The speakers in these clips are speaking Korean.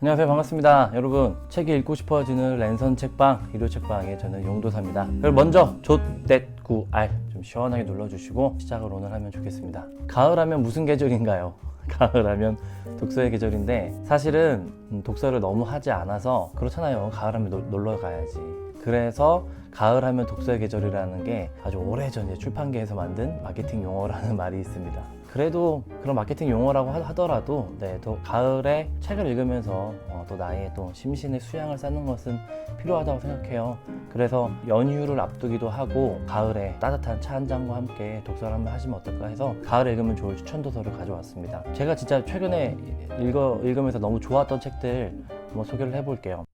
안녕하세요, 반갑습니다. 여러분, 책이 읽고 싶어지는 랜선 책방, 일요 책방의 저는 용도사입니다. 여러분, 먼저 조.9R 좀 시원하게 눌러주시고 시작을 오늘 하면 좋겠습니다. 가을 하면 무슨 계절인가요? 가을 하면 독서의 계절인데, 사실은 독서를 너무 하지 않아서 그렇잖아요. 가을 하면 놀러 가야지. 그래서 가을 하면 독서의 계절이라는 게 아주 오래전에 출판계에서 만든 마케팅 용어라는 말이 있습니다. 그래도 그런 마케팅 용어라고 하더라도 또 가을에 책을 읽으면서 또 나의 또 심신의 수양을 쌓는 것은 필요하다고 생각해요. 그래서 연휴를 앞두기도 하고 가을에 따뜻한 차 한 잔과 함께 독서를 한번 하시면 어떨까 해서 가을에 읽으면 좋을 추천 도서를 가져왔습니다. 제가 진짜 최근에 읽으면서 너무 좋았던 책들 한번 소개를 해볼게요.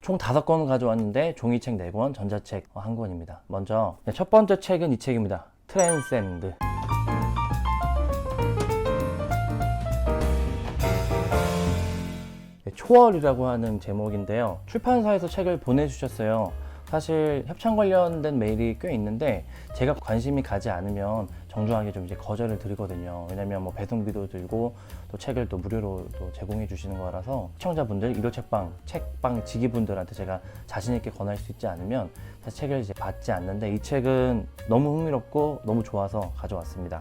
총 5권 가져왔는데 종이책 4권, 전자책 1권입니다. 먼저 첫 번째 책은 이 책입니다. 트랜센드. 초월이라고 하는 제목인데요. 출판사에서 책을 보내주셨어요. 사실 협찬 관련된 메일이 꽤 있는데 제가 관심이 가지 않으면 정중하게 좀 이제 거절을 드리거든요. 왜냐면 뭐 배송비도 들고 또 책을 또 무료로 또 제공해 주시는 거라서 시청자분들, 일요 책방 지기분들한테 제가 자신 있게 권할 수 있지 않으면 사실 책을 이제 받지 않는데, 이 책은 너무 흥미롭고 너무 좋아서 가져왔습니다.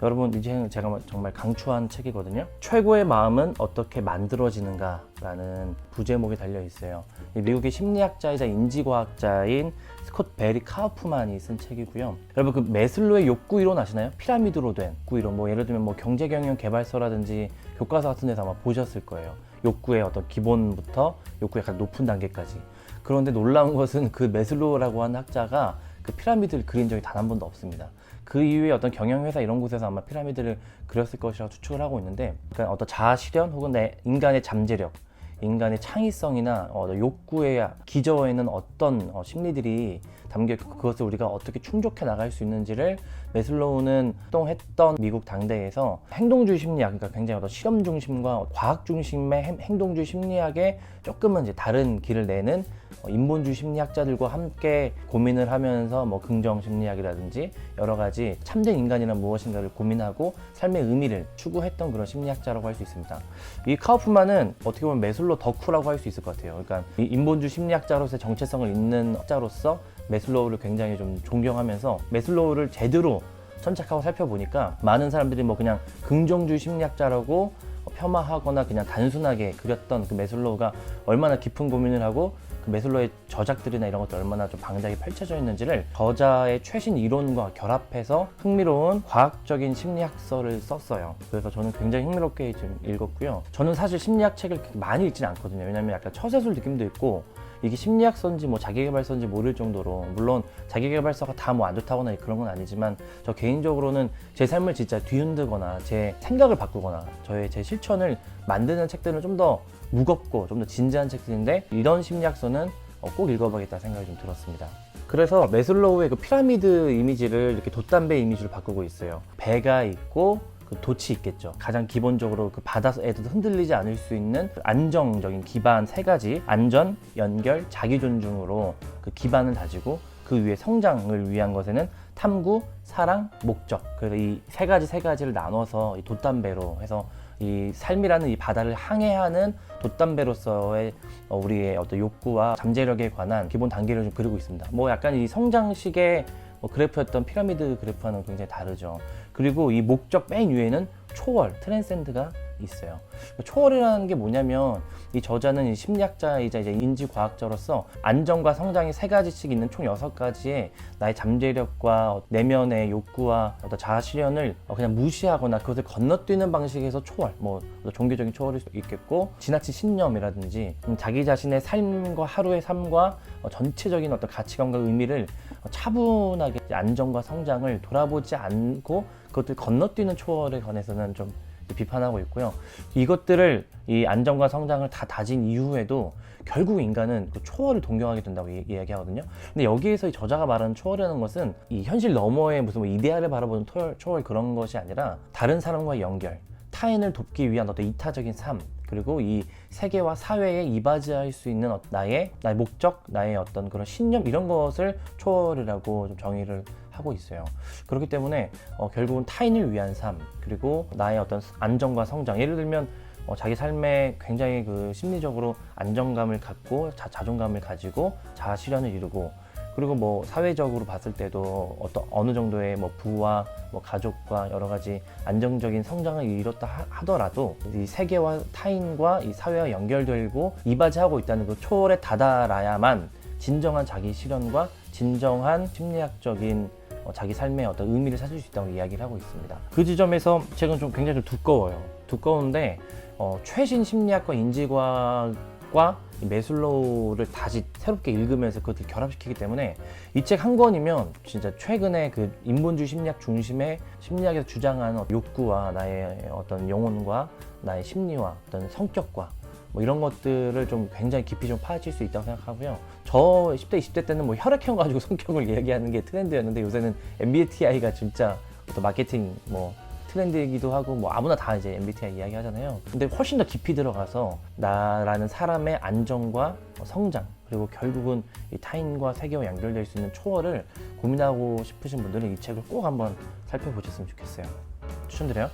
여러분, 이 책은 제가 정말 강추한 책이거든요. 최고의 마음은 어떻게 만들어지는가 라는 부제목이 달려 있어요. 미국의 심리학자이자 인지과학자인 스콧 베리 카우프만이 쓴 책이고요. 여러분, 그 매슬로의 욕구 이론 아시나요? 피라미드로 된 욕구 이론, 뭐 예를 들면 뭐 경제경영 개발서라든지 교과서 같은 데서 아마 보셨을 거예요. 욕구의 어떤 기본부터 욕구의 가장 높은 단계까지. 그런데 놀라운 것은 그 매슬로우라고 하는 학자가 그 피라미드를 그린 적이 단 한 번도 없습니다. 그 이후에 어떤 경영회사 이런 곳에서 아마 피라미드를 그렸을 것이라고 추측을 하고 있는데, 그러니까 어떤 자아 실현 혹은 인간의 잠재력, 인간의 창의성이나 욕구의 기저에는 어떤 심리들이 담겨 있고 그것을 우리가 어떻게 충족해 나갈 수 있는지를 매슬로우는 활동했던 미국 당대에서 행동주의 심리학, 그러니까 굉장히 어떤 실험 중심과 과학 중심의 행동주의 심리학에 조금은 이제 다른 길을 내는 인본주의 심리학자들과 함께 고민을 하면서 뭐 긍정 심리학이라든지 여러 가지 참된 인간이란 무엇인가를 고민하고 삶의 의미를 추구했던 그런 심리학자라고 할 수 있습니다. 이 카우프만은 어떻게 보면 매슬로우 덕후라고 할 수 있을 것 같아요. 그러니까 이 인본주의 심리학자로서의 정체성을 잇는 학자로서 매슬로우를 굉장히 좀 존경하면서 매슬로우를 제대로 천착하고 살펴보니까 많은 사람들이 뭐 그냥 긍정주의 심리학자라고 폄하하거나 그냥 단순하게 그렸던 그 매슬로우가 얼마나 깊은 고민을 하고 그 매슬로우의 저작들이나 이런 것들 얼마나 좀 방대하게 펼쳐져 있는지를 저자의 최신 이론과 결합해서 흥미로운 과학적인 심리학서를 썼어요. 그래서 저는 굉장히 흥미롭게 좀 읽었고요. 저는 사실 심리학 책을 많이 읽지는 않거든요. 왜냐면 약간 처세술 느낌도 있고 이게 심리학서인지 뭐 자기계발서인지 모를 정도로, 물론 자기계발서가 다 뭐 안 좋다거나 그런 건 아니지만 저 개인적으로는 제 삶을 진짜 뒤흔들거나 제 생각을 바꾸거나 제 실천을 만드는 책들은 좀 더 무겁고 좀 더 진지한 책들인데, 이런 심리학서는 꼭 읽어봐야겠다 생각이 좀 들었습니다. 그래서 매슬로우의 그 피라미드 이미지를 이렇게 돛담배 이미지로 바꾸고 있어요. 배가 있고 그 돛이 있겠죠. 가장 기본적으로 그 바다에도 흔들리지 않을 수 있는 안정적인 기반 3가지, 안전, 연결, 자기 존중으로 그 기반을 다지고 그 위에 성장을 위한 것에는 탐구, 사랑, 목적. 그래서 이 3가지를 나눠서 이 돛담배로 해서 이 삶이라는 이 바다를 항해하는 돛담배로서의 우리의 어떤 욕구와 잠재력에 관한 기본 단계를 좀 그리고 있습니다. 뭐 약간 이 성장식의 그래프였던 피라미드 그래프와는 굉장히 다르죠. 그리고 이 목적 맨 위에는 초월, 트랜센드가 있어요. 초월이라는 게 뭐냐면, 이 저자는 이 심리학자이자 이제 인지과학자로서 안정과 성장이 3가지씩 있는 총 6가지의 나의 잠재력과 내면의 욕구와 어떤 자아 실현을 그냥 무시하거나 그것을 건너뛰는 방식에서 초월, 뭐 종교적인 초월일 수도 있겠고 지나친 신념이라든지 자기 자신의 삶과 하루의 삶과 전체적인 어떤 가치관과 의미를 차분하게 안정과 성장을 돌아보지 않고 그것들 건너뛰는 초월에 관해서는 좀 비판하고 있고요. 이것들을, 이 안정과 성장을 다 다진 이후에도 결국 인간은 그 초월을 동경하게 된다고 이야기하거든요. 근데 여기에서 이 저자가 말하는 초월이라는 것은 이 현실 너머의 무슨 뭐 이데알을 바라보는 초월 그런 것이 아니라 다른 사람과의 연결, 타인을 돕기 위한 어떤 이타적인 삶, 그리고 이 세계와 사회에 이바지할 수 있는 나의 목적, 나의 어떤 그런 신념, 이런 것을 초월이라고 좀 정의를 하고 있어요. 그렇기 때문에 결국은 타인을 위한 삶, 그리고 나의 어떤 안정과 성장, 예를 들면 자기 삶에 굉장히 그 심리적으로 안정감을 갖고 자존감을 가지고 자아 실현을 이루고, 그리고 뭐 사회적으로 봤을 때도 어느 정도의 뭐 부와 뭐 가족과 여러 가지 안정적인 성장을 이뤘다 하더라도 이 세계와 타인과 이 사회와 연결되고 이바지하고 있다는 그 초월에 다다라야만 진정한 자기 실현과 진정한 심리학적인 자기 삶의 어떤 의미를 찾을 수 있다고 이야기를 하고 있습니다. 그 지점에서 책은 좀 굉장히 좀 두꺼워요. 두꺼운데 최신 심리학과 인지과학과 메슬로우를 다시 새롭게 읽으면서 그것을 결합시키기 때문에 이 책 한 권이면 진짜 최근에 그 인본주의 심리학 중심의 심리학에서 주장하는 욕구와 나의 어떤 영혼과 나의 심리와 어떤 성격과 뭐 이런 것들을 좀 굉장히 깊이 좀 파헤칠 수 있다고 생각하고요. 저 10대, 20대 때는 뭐 혈액형 가지고 성격을 이야기하는 게 트렌드였는데, 요새는 MBTI가 진짜 어떤 마케팅 뭐 트렌드이기도 하고, 뭐 아무나 다 이제 MBTI 이야기 하잖아요. 근데 훨씬 더 깊이 들어가서 나라는 사람의 안정과 성장, 그리고 결국은 이 타인과 세계와 연결될 수 있는 초월을 고민하고 싶으신 분들은 이 책을 꼭 한번 살펴보셨으면 좋겠어요. 추천드려요.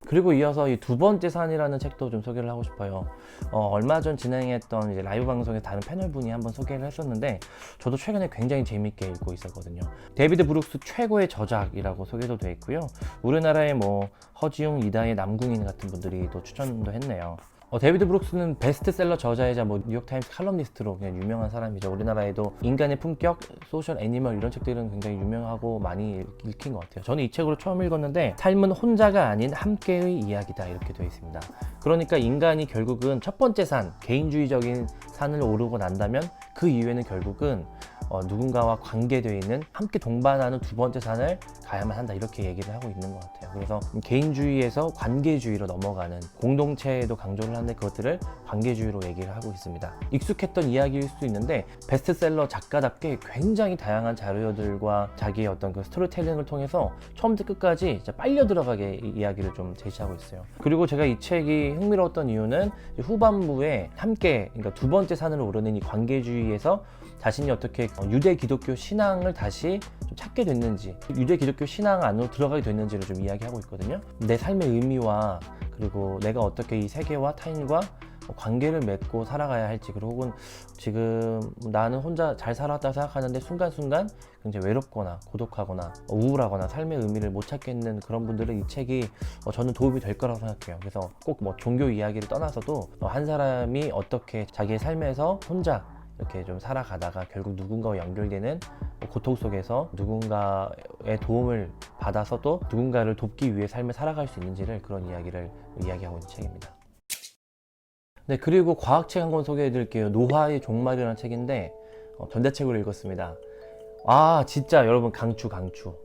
그리고 이어서 이 두 번째 산이라는 책도 좀 소개를 하고 싶어요. 얼마 전 진행했던 이제 라이브 방송에 다른 패널분이 한번 소개를 했었는데, 저도 최근에 굉장히 재밌게 읽고 있었거든요. 데이비드 브룩스 최고의 저작이라고 소개도 되어 있고요. 우리나라의 뭐 허지웅, 이다혜, 남궁인 같은 분들이 또 추천도 했네요. 데이비드 브룩스는 베스트셀러 저자이자 뭐 뉴욕타임스 칼럼니스트로 그냥 유명한 사람이죠. 우리나라에도 인간의 품격, 소셜 애니멀 이런 책들은 굉장히 유명하고 많이 읽힌 것 같아요. 저는 이 책으로 처음 읽었는데, 삶은 혼자가 아닌 함께의 이야기다 이렇게 되어 있습니다. 그러니까 인간이 결국은 첫 번째 산, 개인주의적인 산을 오르고 난다면 그 이후에는 결국은 누군가와 관계되어 있는, 함께 동반하는 두 번째 산을 가야만 한다 이렇게 얘기를 하고 있는 것 같아요. 그래서 개인주의에서 관계주의로 넘어가는, 공동체에도 강조를 하는데 그것들을 관계주의로 얘기를 하고 있습니다. 익숙했던 이야기일 수도 있는데 베스트셀러 작가답게 굉장히 다양한 자료들과 자기의 어떤 그 스토리텔링을 통해서 처음부터 끝까지 진짜 빨려 들어가게 이야기를 좀 제시하고 있어요. 그리고 제가 이 책이 흥미로웠던 이유는 후반부에 함께, 그러니까 두 번째 산을 오르는 이 관계주의에서 자신이 어떻게 유대 기독교 신앙을 다시 좀 찾게 됐는지, 유대 기독교 신앙 안으로 들어가게 됐는지를 좀 이야기하고 있거든요. 내 삶의 의미와, 그리고 내가 어떻게 이 세계와 타인과 관계를 맺고 살아가야 할지, 그리고 혹은 지금 나는 혼자 잘 살았다 생각하는데 순간순간 굉장히 외롭거나 고독하거나 우울하거나 삶의 의미를 못 찾겠는 그런 분들은 이 책이 저는 도움이 될 거라고 생각해요. 그래서 꼭 뭐 종교 이야기를 떠나서도 한 사람이 어떻게 자기의 삶에서 혼자 이렇게 좀 살아가다가 결국 누군가와 연결되는 고통 속에서 누군가의 도움을 받아서도 누군가를 돕기 위해 삶을 살아갈 수 있는지를, 그런 이야기를 이야기하고 있는 책입니다. 네, 그리고 과학책 한 권 소개해 드릴게요. 노화의 종말이라는 책인데 전자책으로 읽었습니다. 진짜 여러분 강추.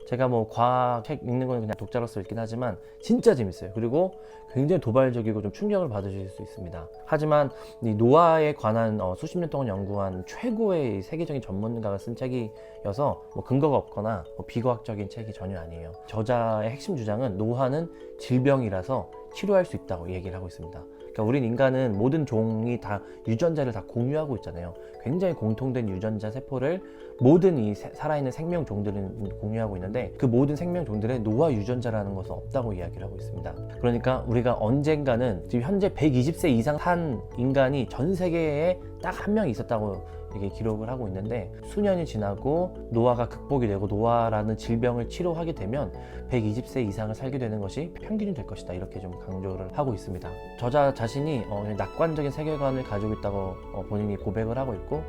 제가 뭐 과학책 읽는 건 그냥 독자로서 읽긴 하지만 진짜 재밌어요. 그리고 굉장히 도발적이고 좀 충격을 받으실 수 있습니다. 하지만 이 노화에 관한 수십 년 동안 연구한 최고의 세계적인 전문가가 쓴 책이어서 뭐 근거가 없거나 비과학적인 책이 전혀 아니에요. 저자의 핵심 주장은 노화는 질병이라서 치료할 수 있다고 얘기를 하고 있습니다. 그러니까 우린 인간은 모든 종이 다 유전자를 다 공유하고 있잖아요. 굉장히 공통된 유전자 세포를 모든 이 살아있는 생명 종들은 공유하고 있는데, 그 모든 생명 종들의 노화 유전자라는 것은 없다고 이야기를 하고 있습니다. 그러니까 우리가 언젠가는, 지금 현재 120세 이상 산 인간이 전 세계에 딱 한 명 있었다고 이게 기록을 하고 있는데, 수년이 지나고 노화가 극복이 되고 노화라는 질병을 치료하게 되면 120세 이상을 살게 되는 것이 평균이 될 것이다 이렇게 좀 강조를 하고 있습니다. 저자 자신이 낙관적인 세계관을 가지고 있다고 본인이 고백을 하고 있고,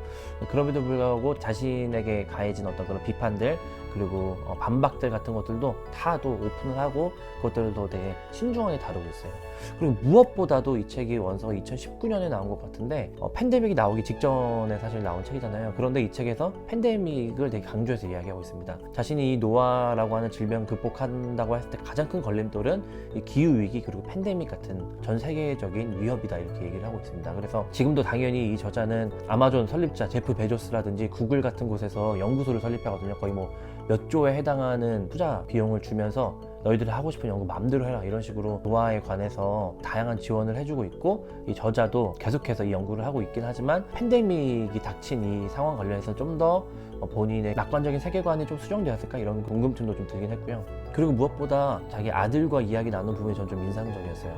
그럼에도 불구하고 자신에게 가해진 어떤 그런 비판들, 그리고 반박들 같은 것들도 다 또 오픈을 하고 그것들도 되게 신중하게 다루고 있어요. 그리고 무엇보다도 이 책이 원서가 2019년에 나온 것 같은데 팬데믹이 나오기 직전에 사실 나온 책이잖아요. 그런데 이 책에서 팬데믹을 되게 강조해서 이야기하고 있습니다. 자신이 이 노화라고 하는 질병 극복한다고 했을 때 가장 큰 걸림돌은 이 기후위기 그리고 팬데믹 같은 전 세계적인 위협이다 이렇게 얘기를 하고 있습니다. 그래서 지금도 당연히 이 저자는 아마존 설립자 제프 베조스라든지 구글 같은 곳에서 연구소를 설립하거든요. 거의 뭐 몇 조에 해당하는 투자 비용을 주면서 너희들이 하고 싶은 연구 마음대로 해라 이런 식으로 노화에 관해서 다양한 지원을 해주고 있고, 이 저자도 계속해서 이 연구를 하고 있긴 하지만 팬데믹이 닥친 이 상황 관련해서 좀 더 본인의 낙관적인 세계관이 좀 수정되었을까 이런 궁금증도 좀 들긴 했고요. 그리고 무엇보다 자기 아들과 이야기 나눈 부분이 전 좀 인상적이었어요.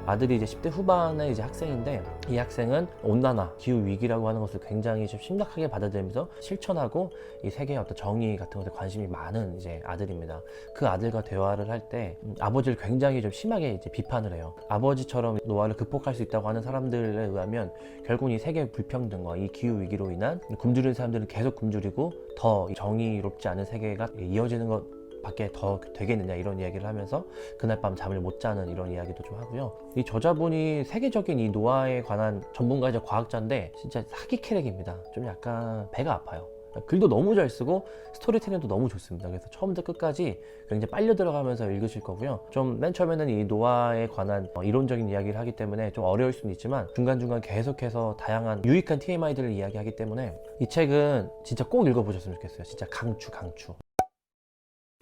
아들이 이제 10대 후반의 이제 학생인데, 이 학생은 온난화, 기후 위기라고 하는 것을 굉장히 좀 심각하게 받아들이면서 실천하고 이 세계의 어떤 정의 같은 것에 관심이 많은 이제 아들입니다. 그 아들과 대화를 할 때 아버지를 굉장히 좀 심하게 이제 비판을 해요. 아버지처럼 노화를 극복할 수 있다고 하는 사람들에 의하면 결국 이 세계 불평등과 이 기후 위기로 인한 굶주리는 사람들은 계속 굶주리고 더 정의롭지 않은 세계가 이어지는 것 밖에 더 되겠느냐 이런 이야기를 하면서 그날 밤 잠을 못 자는 이런 이야기도 좀 하고요. 이 저자분이 세계적인 이 노화에 관한 전문가이자 과학자인데 진짜 사기 캐릭입니다. 좀 약간 배가 아파요. 글도 너무 잘 쓰고 스토리텔링도 너무 좋습니다. 그래서 처음부터 끝까지 굉장히 빨려 들어가면서 읽으실 거고요. 좀 맨 처음에는 이 노화에 관한 이론적인 이야기를 하기 때문에 좀 어려울 수는 있지만 중간중간 계속해서 다양한 유익한 TMI들을 이야기하기 때문에 이 책은 진짜 꼭 읽어보셨으면 좋겠어요. 진짜 강추.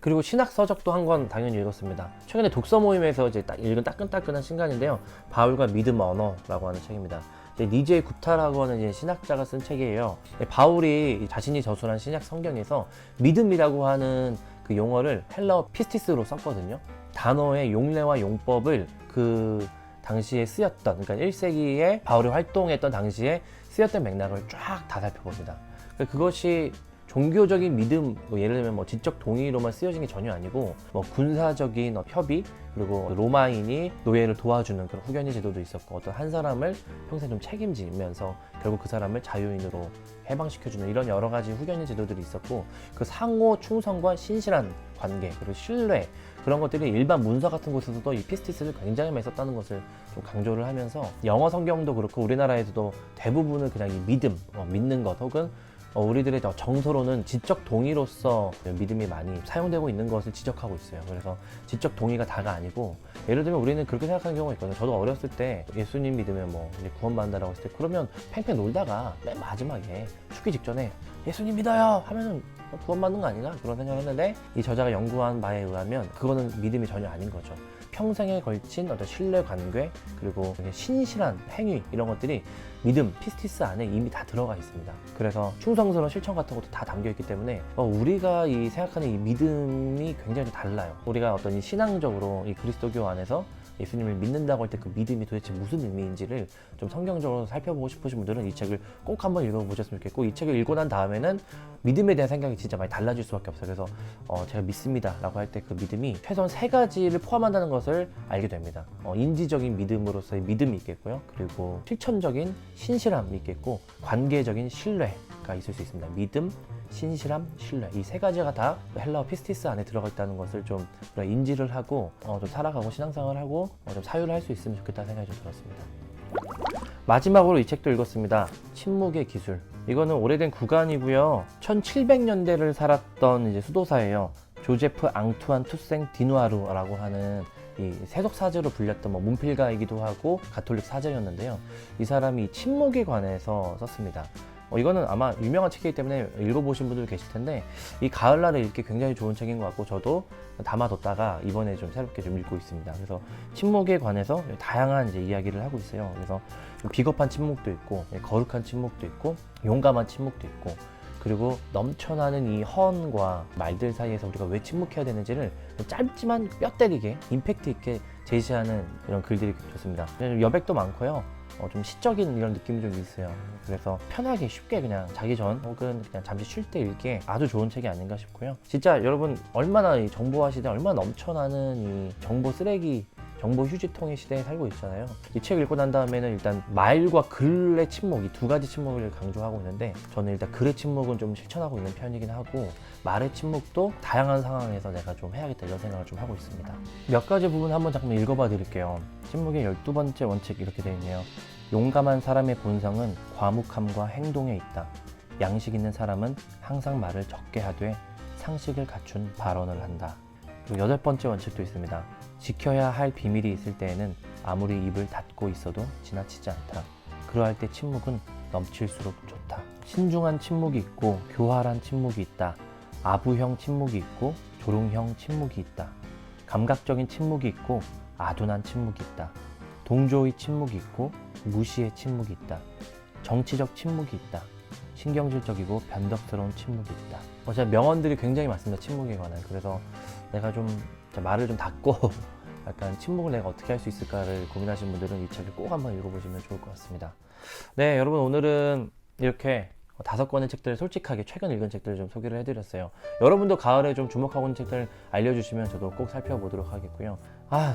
그리고 신학 서적도 한 권 당연히 읽었습니다. 최근에 독서 모임에서 이제 딱 읽은 따끈따끈한 신간인데요. 바울과 믿음 언어라고 하는 책입니다. 니제 구타라고 하는 이제 신학자가 쓴 책이에요. 바울이 자신이 저술한 신약 성경에서 믿음이라고 하는 그 용어를 헬라어 피스티스로 썼거든요. 단어의 용례와 용법을 그 당시에 쓰였던, 그러니까 1세기에 바울이 활동했던 당시에 쓰였던 맥락을 쫙 다 살펴봅니다. 그것이 종교적인 믿음, 예를 들면 지적 동의로만 쓰여진 게 전혀 아니고 군사적인 협의, 그리고 로마인이 노예를 도와주는 그런 후견인 제도도 있었고, 어떤 한 사람을 평생 좀 책임지면서 결국 그 사람을 자유인으로 해방시켜주는 이런 여러 가지 후견인 제도들이 있었고, 그 상호 충성과 신실한 관계, 그리고 신뢰, 그런 것들이 일반 문서 같은 곳에서도 이 피스티스를 굉장히 많이 썼다는 것을 좀 강조를 하면서, 영어 성경도 그렇고 우리나라에서도 대부분은 그냥 이 믿음, 믿는 것, 혹은 우리들의 정서로는 지적 동의로서 믿음이 많이 사용되고 있는 것을 지적하고 있어요. 그래서 지적 동의가 다가 아니고, 예를 들면 우리는 그렇게 생각하는 경우가 있거든요. 저도 어렸을 때 예수님 믿으면 이제 구원받는다라고 했을 때, 그러면 팽팽 놀다가 맨 마지막에 죽기 직전에 예수님 믿어요 하면은 구원받는 거 아닌가 그런 생각을 했는데, 이 저자가 연구한 바에 의하면 그거는 믿음이 전혀 아닌 거죠. 평생에 걸친 어떤 신뢰 관계, 그리고 신실한 행위, 이런 것들이 믿음, 피스티스 안에 이미 다 들어가 있습니다. 그래서 충성스러운 실천 같은 것도 다 담겨 있기 때문에 우리가 이 생각하는 이 믿음이 굉장히 좀 달라요. 우리가 어떤 이 신앙적으로 이 그리스도교 안에서 예수님을 믿는다고 할 때 그 믿음이 도대체 무슨 의미인지를 좀 성경적으로 살펴보고 싶으신 분들은 이 책을 꼭 한번 읽어보셨으면 좋겠고, 이 책을 읽고 난 다음에는 믿음에 대한 생각이 진짜 많이 달라질 수밖에 없어요. 그래서 제가 믿습니다 라고 할 때 그 믿음이 최소한 3가지를 포함한다는 것을 알게 됩니다. 인지적인 믿음으로서의 믿음이 있겠고요, 그리고 실천적인 신실함이 있겠고, 관계적인 신뢰가 있을 수 있습니다. 믿음, 신실함, 신뢰, 이 3가지가 다 헬라어 피스티스 안에 들어가 있다는 것을 좀 인지를 하고 좀 살아가고 신앙생활을 하고 좀 사유를 할 수 있으면 좋겠다는 생각이 좀 들었습니다. 마지막으로 이 책도 읽었습니다. 침묵의 기술. 이거는 오래된 구간이고요. 1700년대를 살았던 이제 수도사예요. 조제프 앙투안 투생 디누아루라고 하는 이 세속 사제로 불렸던 문필가이기도 하고 가톨릭 사제였는데요. 이 사람이 침묵에 관해서 썼습니다. 이거는 아마 유명한 책이기 때문에 읽어보신 분들 계실 텐데, 이 가을날에 읽기 굉장히 좋은 책인 것 같고, 저도 담아뒀다가 이번에 좀 새롭게 좀 읽고 있습니다. 그래서 침묵에 관해서 다양한 이제 이야기를 하고 있어요. 그래서 비겁한 침묵도 있고, 거룩한 침묵도 있고, 용감한 침묵도 있고, 그리고 넘쳐나는 이 허언과 말들 사이에서 우리가 왜 침묵해야 되는지를 짧지만 뼈 때리게 임팩트 있게 제시하는 이런 글들이 좋습니다. 여백도 많고요. 좀 시적인 이런 느낌이 좀 있어요. 그래서 편하게 쉽게 그냥 자기 전 혹은 그냥 잠시 쉴 때 읽기에 아주 좋은 책이 아닌가 싶고요. 진짜 여러분 얼마나 이 정보화 시대, 얼마나 넘쳐나는 이 정보 쓰레기, 정보 휴지통의 시대에 살고 있잖아요. 이 책 읽고 난 다음에는 일단 말과 글의 침묵, 이 2가지 침묵을 강조하고 있는데, 저는 일단 글의 침묵은 좀 실천하고 있는 편이긴 하고, 말의 침묵도 다양한 상황에서 내가 좀 해야겠다 이런 생각을 좀 하고 있습니다. 몇 가지 부분 한번 잠깐 읽어봐 드릴게요. 침묵의 12번째 원칙 이렇게 되어 있네요. 용감한 사람의 본성은 과묵함과 행동에 있다. 양식 있는 사람은 항상 말을 적게 하되 상식을 갖춘 발언을 한다. 그리고 8번째 원칙도 있습니다. 지켜야 할 비밀이 있을 때에는 아무리 입을 닫고 있어도 지나치지 않다. 그러할 때 침묵은 넘칠수록 좋다. 신중한 침묵이 있고 교활한 침묵이 있다. 아부형 침묵이 있고 조롱형 침묵이 있다. 감각적인 침묵이 있고 아둔한 침묵이 있다. 동조의 침묵이 있고 무시의 침묵이 있다. 정치적 침묵이 있다. 신경질적이고 변덕스러운 침묵이 있다. 제가 명언들이 굉장히 많습니다. 침묵에 관한. 그래서 내가 좀 말을 좀 닫고 약간 침묵을 내가 어떻게 할 수 있을까를 고민하시는 분들은 이 책을 꼭 한번 읽어보시면 좋을 것 같습니다. 네, 여러분 오늘은 이렇게 5권의 책들을 솔직하게 최근 읽은 책들을 좀 소개를 해드렸어요. 여러분도 가을에 좀 주목하고 있는 책들 알려주시면 저도 꼭 살펴보도록 하겠고요.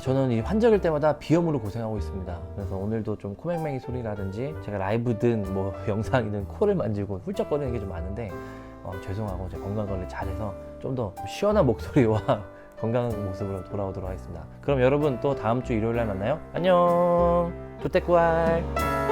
저는 이 환절기 때마다 비염으로 고생하고 있습니다. 그래서 오늘도 좀 코맹맹이 소리라든지 제가 라이브든 뭐 영상이든 코를 만지고 훌쩍거리는 게 좀 많은데 죄송하고 제 건강관리 잘해서 좀 더 시원한 목소리와 건강한 모습으로 돌아오도록 하겠습니다. 그럼 여러분 또 다음 주 일요일날 만나요. 안녕. 조태꾸알.